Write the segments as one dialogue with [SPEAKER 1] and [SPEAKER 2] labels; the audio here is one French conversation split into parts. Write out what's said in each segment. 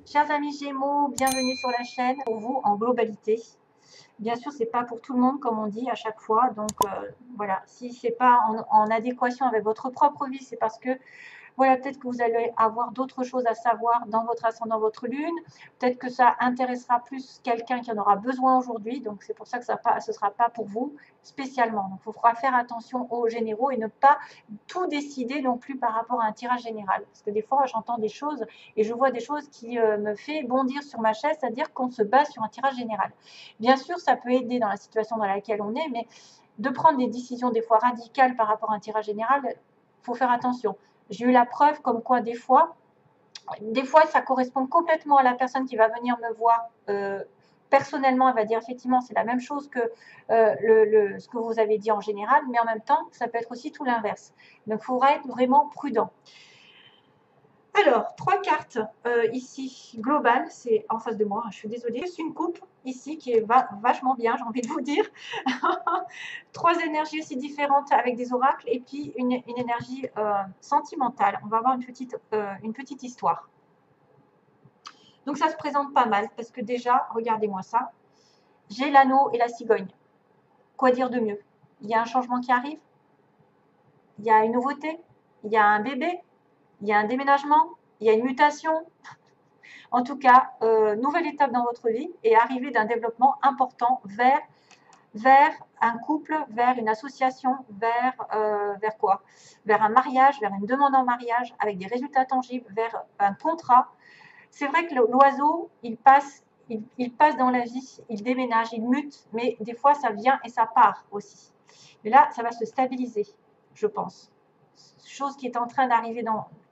[SPEAKER 1] Chers amis Gémeaux, bienvenue sur la chaîne pour vous en globalité. Bien sûr, c'est pas pour tout le monde comme on dit à chaque fois. Donc voilà, si c'est pas en adéquation avec votre propre vie, c'est parce que voilà, peut-être que vous allez avoir d'autres choses à savoir dans votre ascendant, votre lune. Peut-être que ça intéressera plus quelqu'un qui en aura besoin aujourd'hui. Donc, c'est pour ça que ce ne sera pas pour vous spécialement. Donc, il faudra faire attention aux généraux et ne pas tout décider non plus par rapport à un tirage général. Parce que des fois, j'entends des choses et je vois des choses qui me fait bondir sur ma chaise, c'est-à-dire qu'on se base sur un tirage général. Bien sûr, ça peut aider dans la situation dans laquelle on est, mais de prendre des décisions des fois radicales par rapport à un tirage général, il faut faire attention. J'ai eu la preuve comme quoi des fois, ça correspond complètement à la personne qui va venir me voir personnellement. Elle va dire effectivement c'est la même chose que ce que vous avez dit en général, mais en même temps, ça peut être aussi tout l'inverse. Donc, il faudra être vraiment prudent. Alors, 3 cartes ici, globales, c'est en face de moi, je suis désolée. C'est une coupe ici qui est vachement bien, j'ai envie de vous dire. 3 énergies aussi différentes avec des oracles et puis une énergie sentimentale. On va avoir une petite histoire. Donc, ça se présente pas mal parce que déjà, regardez-moi ça. J'ai l'anneau et la cigogne. Quoi dire de mieux? Il y a un changement qui arrive. Il y a une nouveauté. Il y a un bébé. Il y a un déménagement. Il y a une mutation. En tout cas, nouvelle étape dans votre vie et arrivée d'un développement important vers un couple, vers une association, vers quoi? Vers un mariage, vers une demande en mariage avec des résultats tangibles, vers un contrat. C'est vrai que l'oiseau, il passe dans la vie, il déménage, il mute, mais des fois, ça vient et ça part aussi. Mais là, ça va se stabiliser, je pense. Chose qui est en train d'arriver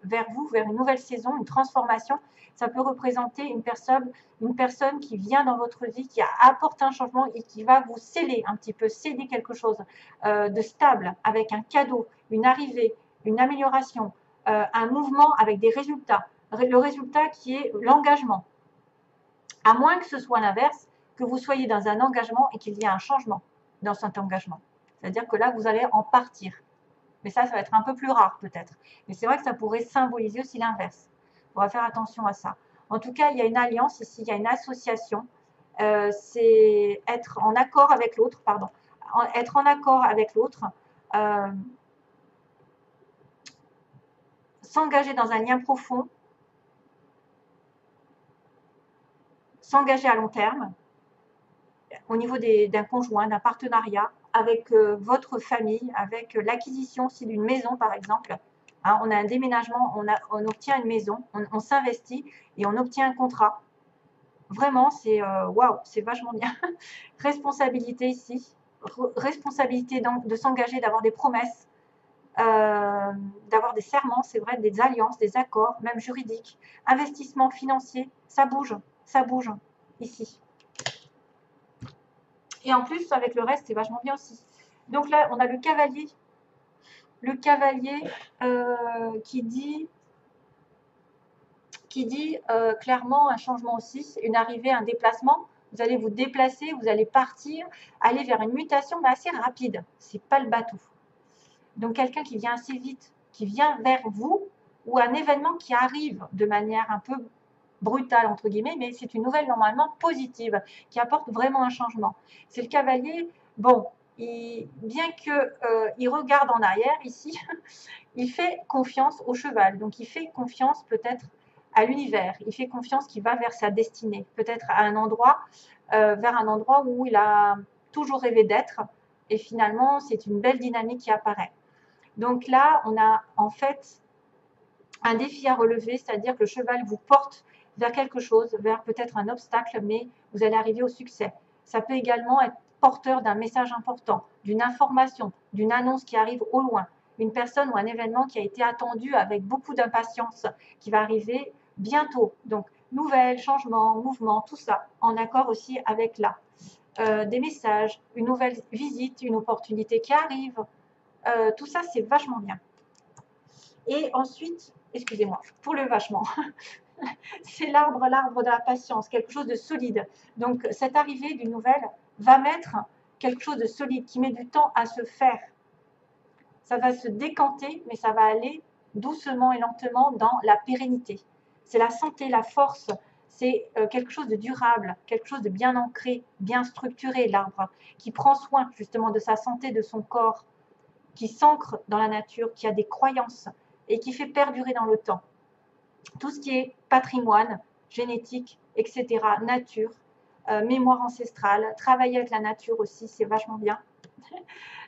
[SPEAKER 1] vers vous, vers une nouvelle saison, une transformation. Ça peut représenter une personne qui vient dans votre vie, qui apporte un changement et qui va vous sceller un petit peu, céder quelque chose de stable, avec un cadeau, une arrivée, une amélioration, un mouvement avec des résultats. Le résultat qui est l'engagement. À moins que ce soit l'inverse, que vous soyez dans un engagement et qu'il y ait un changement dans cet engagement. C'est-à-dire que là, vous allez en partir. Mais ça va être un peu plus rare peut-être. Mais c'est vrai que ça pourrait symboliser aussi l'inverse. On va faire attention à ça. En tout cas, il y a une alliance ici, il y a une association. C'est être en accord avec l'autre, pardon. Être en accord avec l'autre. S'engager dans un lien profond. S'engager à long terme. Au niveau d'un conjoint, d'un partenariat, avec votre famille, avec l'acquisition aussi d'une maison par exemple. Hein, on a un déménagement, on obtient une maison, on s'investit et on obtient un contrat. Vraiment, c'est waouh, c'est vachement bien. Responsabilité ici, responsabilité donc de s'engager, d'avoir des promesses, d'avoir des serments, c'est vrai, des alliances, des accords, même juridiques. Investissement financier, ça bouge ici. Et en plus, avec le reste, c'est vachement bien aussi. Donc là, on a le cavalier. Le cavalier qui dit clairement un changement aussi, une arrivée, un déplacement. Vous allez vous déplacer, vous allez partir, aller vers une mutation, mais assez rapide. Ce n'est pas le bateau. Donc, quelqu'un qui vient assez vite, qui vient vers vous, ou un événement qui arrive de manière un peu brutale, entre guillemets, mais c'est une nouvelle normalement positive, qui apporte vraiment un changement. C'est le cavalier, bon, bien qu'il regarde en arrière ici, il fait confiance au cheval. Donc, il fait confiance peut-être à l'univers. Il fait confiance qu'il va vers sa destinée, peut-être à un endroit, vers un endroit où il a toujours rêvé d'être. Et finalement, c'est une belle dynamique qui apparaît. Donc là, on a en fait un défi à relever, c'est-à-dire que le cheval vous porte vers quelque chose, vers peut-être un obstacle, mais vous allez arriver au succès. Ça peut également être porteur d'un message important, d'une information, d'une annonce qui arrive au loin, une personne ou un événement qui a été attendu avec beaucoup d'impatience, qui va arriver bientôt. Donc, nouvelles, changements, mouvements, tout ça, en accord aussi avec là. Des messages, une nouvelle visite, une opportunité qui arrive. Tout ça, c'est vachement bien. Et ensuite, excusez-moi, pour le vachement, c'est l'arbre de la patience, quelque chose de solide. Donc, cette arrivée d'une nouvelle va mettre quelque chose de solide, qui met du temps à se faire. Ça va se décanter, mais ça va aller doucement et lentement dans la pérennité. C'est la santé, la force, c'est quelque chose de durable, quelque chose de bien ancré, bien structuré, l'arbre, qui prend soin justement de sa santé, de son corps, qui s'ancre dans la nature, qui a des croyances et qui fait perdurer dans le temps. Tout ce qui est patrimoine, génétique, etc., nature, mémoire ancestrale, travailler avec la nature aussi, c'est vachement bien.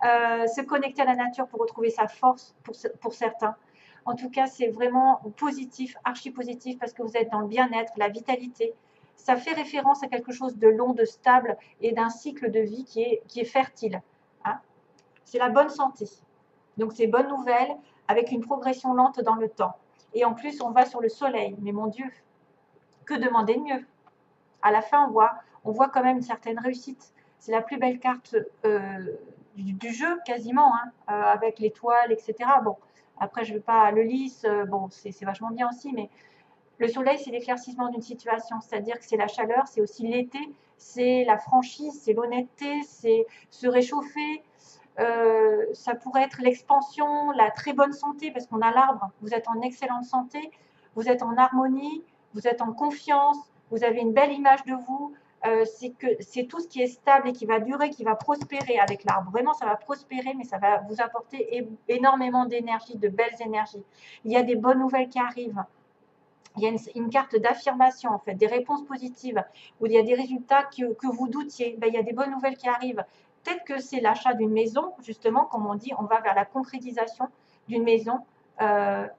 [SPEAKER 1] Se connecter à la nature pour retrouver sa force pour certains. En tout cas, c'est vraiment positif, archi positif, parce que vous êtes dans le bien-être, la vitalité. Ça fait référence à quelque chose de long, de stable et d'un cycle de vie qui est fertile. Hein. C'est la bonne santé. Donc, c'est bonne nouvelle avec une progression lente dans le temps. Et en plus, on va sur le soleil. Mais mon Dieu, que demander de mieux? À la fin, on voit quand même une certaine réussite. C'est la plus belle carte du jeu, quasiment, hein, avec l'étoile, etc. Bon, après, je ne veux pas le lys, bon, c'est vachement bien aussi, mais le soleil, c'est l'éclaircissement d'une situation, c'est-à-dire que c'est la chaleur, c'est aussi l'été, c'est la franchise, c'est l'honnêteté, c'est se réchauffer. Ça pourrait être l'expansion, la très bonne santé, parce qu'on a l'arbre, vous êtes en excellente santé, vous êtes en harmonie, vous êtes en confiance, vous avez une belle image de vous, c'est tout ce qui est stable et qui va durer, qui va prospérer avec l'arbre. Vraiment, ça va prospérer, mais ça va vous apporter énormément d'énergie, de belles énergies. Il y a des bonnes nouvelles qui arrivent. Il y a une carte d'affirmation, en fait, des réponses positives, où il y a des résultats que vous doutiez. Ben, il y a des bonnes nouvelles qui arrivent. Peut-être que c'est l'achat d'une maison, justement, comme on dit, on va vers la concrétisation d'une maison,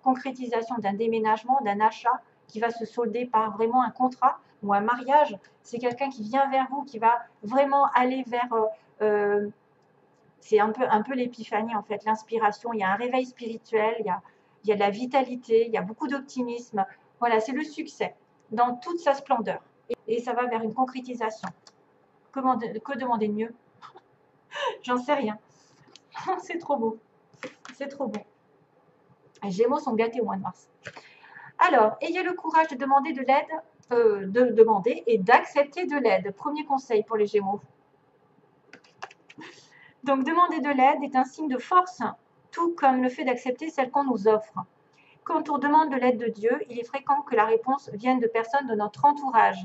[SPEAKER 1] concrétisation d'un déménagement, d'un achat qui va se solder par vraiment un contrat ou un mariage. C'est quelqu'un qui vient vers vous, qui va vraiment aller vers... c'est un peu l'épiphanie, en fait, l'inspiration. Il y a un réveil spirituel, il y a de la vitalité, il y a beaucoup d'optimisme. Voilà, c'est le succès dans toute sa splendeur. Et ça va vers une concrétisation. Que demander de mieux? J'en sais rien. C'est trop beau. C'est trop beau. Les Gémeaux sont gâtés au mois de mars. Alors, ayez le courage de demander de l'aide, de demander et d'accepter de l'aide. Premier conseil pour les Gémeaux. Donc, demander de l'aide est un signe de force, tout comme le fait d'accepter celle qu'on nous offre. Quand on demande de l'aide de Dieu, il est fréquent que la réponse vienne de personnes de notre entourage.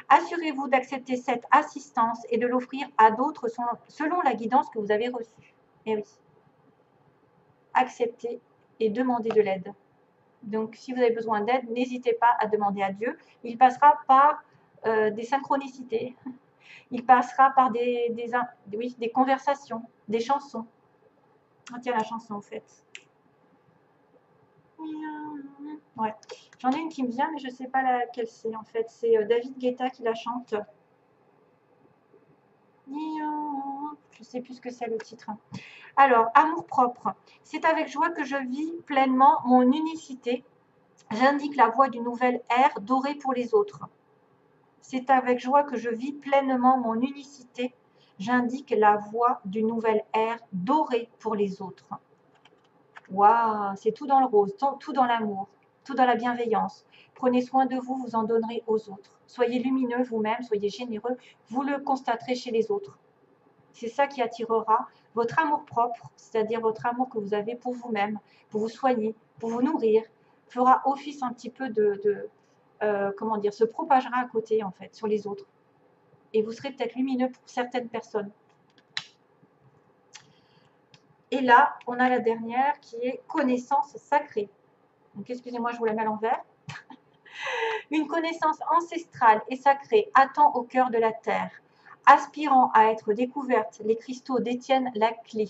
[SPEAKER 1] Assurez-vous d'accepter cette assistance et de l'offrir à d'autres selon la guidance que vous avez reçue. Et oui, acceptez et demandez de l'aide. Donc, si vous avez besoin d'aide, n'hésitez pas à demander à Dieu. Il passera par des synchronicités. Il passera par des conversations, des chansons. Ah, tiens, la chanson, en fait. Ouais. J'en ai une qui me vient, mais je ne sais pas laquelle c'est, en fait. C'est David Guetta qui la chante. Je ne sais plus ce que c'est le titre. Alors, amour-propre. C'est avec joie que je vis pleinement mon unicité. J'indique la voie d'une nouvelle ère dorée pour les autres. C'est avec joie que je vis pleinement mon unicité. J'indique la voie d'une nouvelle ère dorée pour les autres. Waouh, c'est tout dans le rose, tout dans l'amour, tout dans la bienveillance. Prenez soin de vous, vous en donnerez aux autres. Soyez lumineux vous-même, soyez généreux, vous le constaterez chez les autres. C'est ça qui attirera votre amour-propre, c'est-à-dire votre amour que vous avez pour vous-même, pour vous soigner, pour vous nourrir, fera office un petit peu comment dire, se propagera à côté, en fait, sur les autres. Et vous serez peut-être lumineux pour certaines personnes. Et là, on a la dernière qui est connaissance sacrée. Donc, excusez-moi, je vous la mets à l'envers. Une connaissance ancestrale et sacrée attend au cœur de la terre. Aspirant à être découverte, les cristaux détiennent la clé.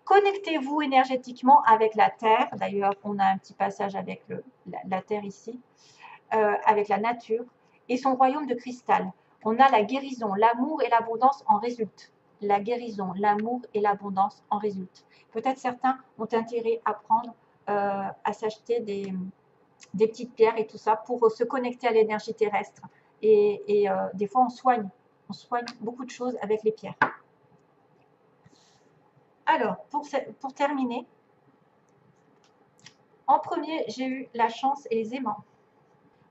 [SPEAKER 1] Connectez-vous énergétiquement avec la terre. D'ailleurs, on a un petit passage avec la terre ici, avec la nature et son royaume de cristal. On a la guérison, l'amour et l'abondance en résultent. La guérison, l'amour et l'abondance en résultent. Peut-être certains ont intérêt à prendre, à s'acheter des petites pierres et tout ça pour se connecter à l'énergie terrestre. Et des fois, on soigne beaucoup de choses avec les pierres. Alors, pour terminer, en premier, j'ai eu la chance et les aimants.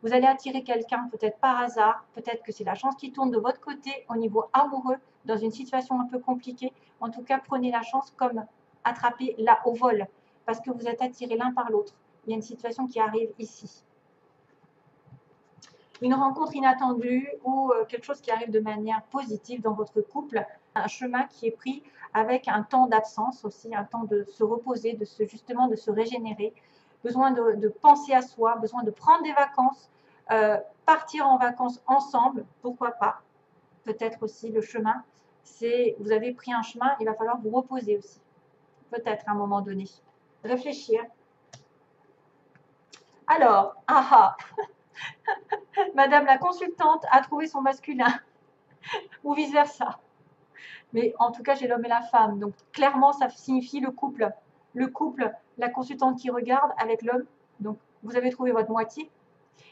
[SPEAKER 1] Vous allez attirer quelqu'un, peut-être par hasard, peut-être que c'est la chance qui tourne de votre côté au niveau amoureux, dans une situation un peu compliquée. En tout cas, prenez la chance comme attraper là au vol, parce que vous êtes attirés l'un par l'autre. Il y a une situation qui arrive ici. une rencontre inattendue ou quelque chose qui arrive de manière positive dans votre couple. Un chemin qui est pris avec un temps d'absence aussi, un temps de se reposer, justement de se régénérer, besoin de penser à soi, besoin de prendre des vacances, partir en vacances ensemble, pourquoi pas. Peut-être aussi le chemin, c'est vous avez pris un chemin, il va falloir vous reposer aussi. Peut-être à un moment donné. Réfléchir. Alors, Madame la consultante a trouvé son masculin, ou vice-versa. Mais en tout cas, j'ai l'homme et la femme. Donc, clairement, ça signifie le couple. Le couple, la consultante qui regarde avec l'homme. Donc, vous avez trouvé votre moitié.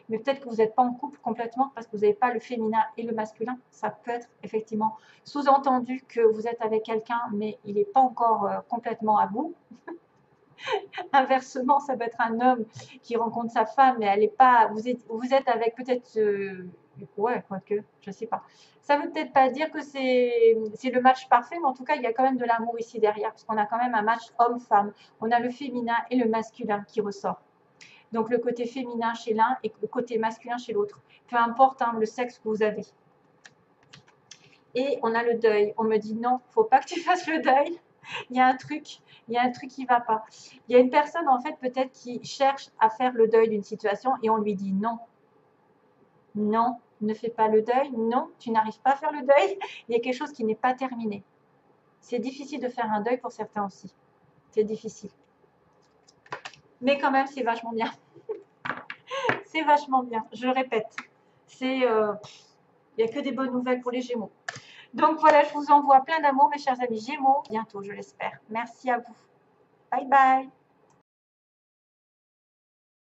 [SPEAKER 1] Mais peut-être que vous n'êtes pas en couple complètement parce que vous n'avez pas le féminin et le masculin. Ça peut être effectivement sous-entendu que vous êtes avec quelqu'un, mais il n'est pas encore complètement à bout. Inversement, ça peut être un homme qui rencontre sa femme, mais elle est pas. Vous êtes avec peut-être. Ouais, quoique, je sais pas. Ça veut peut-être pas dire que c'est le match parfait, mais en tout cas, il y a quand même de l'amour ici derrière, parce qu'on a quand même un match homme-femme. On a le féminin et le masculin qui ressort. Donc le côté féminin chez l'un et le côté masculin chez l'autre. Peu importe le sexe que vous avez. Et on a le deuil. On me dit non, faut pas que tu fasses le deuil. Il y a un truc qui va pas. Il y a une personne en fait peut-être qui cherche à faire le deuil d'une situation et on lui dit non. Non, ne fais pas le deuil. Non, tu n'arrives pas à faire le deuil. Il y a quelque chose qui n'est pas terminé. C'est difficile de faire un deuil pour certains aussi. C'est difficile. Mais quand même, c'est vachement bien. C'est vachement bien, je le répète. Il n'y a que des bonnes nouvelles pour les Gémeaux. Donc voilà, je vous envoie plein d'amour, mes chers amis Gémeaux. Bientôt, je l'espère. Merci à vous. Bye bye.